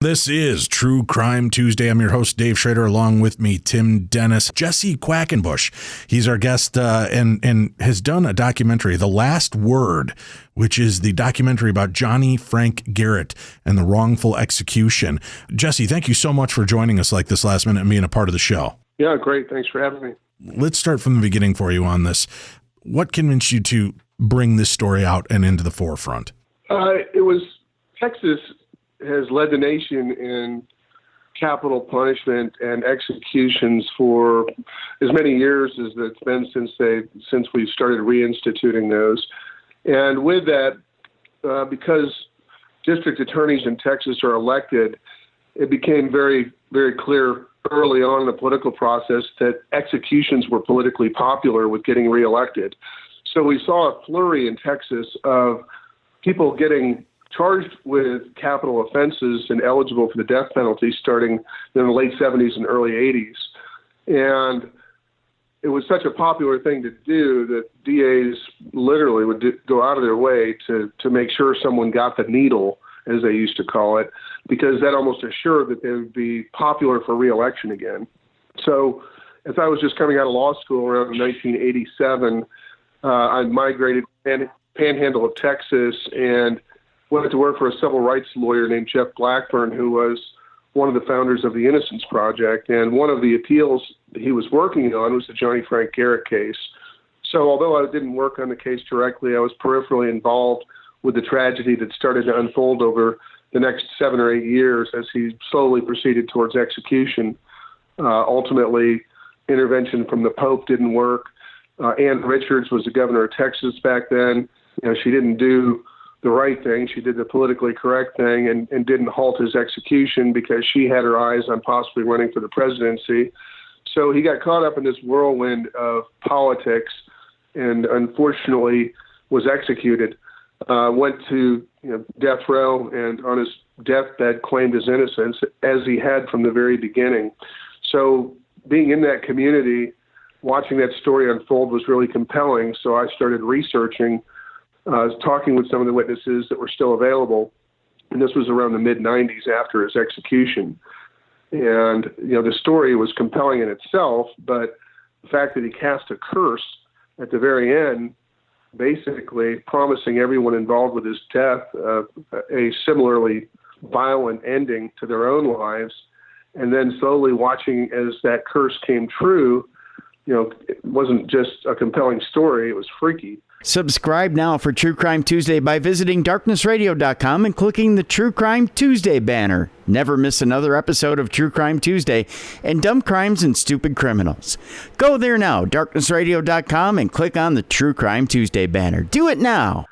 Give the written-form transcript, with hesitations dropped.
This is True Crime Tuesday. I'm your host, Dave Schrader. Along with me, Tim Dennis. Jesse Quackenbush. He's our guest and has done a documentary, The Last Word, which is the documentary about Johnny Frank Garrett and the wrongful execution. Jesse, thank you so much for joining us like this last minute and being a part of the show. Yeah, great. Thanks for having me. Let's start from the beginning for you on this. What convinced you to bring this story out and into the forefront? It was Texas has led the nation in capital punishment and executions for as many years as it's been since we started reinstituting those. And with that, because district attorneys in Texas are elected, it became very, very clear early on in the political process that executions were politically popular with getting reelected. So we saw a flurry in Texas of people getting charged with capital offenses and eligible for the death penalty starting in the late 70s and early 80s. And it was such a popular thing to do that DAs literally would go out of their way to make sure someone got the needle, as they used to call it, because that almost assured that they would be popular for re-election again. So as I was just coming out of law school around 1987, I migrated Panhandle of Texas and went to work for a civil rights lawyer named Jeff Blackburn, who was one of the founders of the Innocence Project. And one of the appeals that he was working on was the Johnny Frank Garrett case. So although I didn't work on the case directly, I was peripherally involved with the tragedy that started to unfold over the next 7 or 8 years as he slowly proceeded towards execution. Ultimately, intervention from the Pope didn't work. Ann Richards was the governor of Texas back then. She didn't do the right thing. She did the politically correct thing and didn't halt his execution because she had her eyes on possibly running for the presidency. So he got caught up in this whirlwind of politics and unfortunately was executed. Went to death row and on his deathbed claimed his innocence, as he had from the very beginning. So being in that community, watching that story unfold was really compelling. So I started researching, talking with some of the witnesses that were still available. And this was around the mid-90s after his execution. And, the story was compelling in itself, but the fact that he cast a curse at the very end, basically promising everyone involved with his death a similarly violent ending to their own lives, and then slowly watching as that curse came true, it wasn't just a compelling story, it was freaky. Subscribe now for True Crime Tuesday by visiting darknessradio.com and clicking the True Crime Tuesday banner. Never miss another episode of True Crime Tuesday and Dumb Crimes and Stupid Criminals. Go there now, darknessradio.com, and click on the True Crime Tuesday banner. Do it now.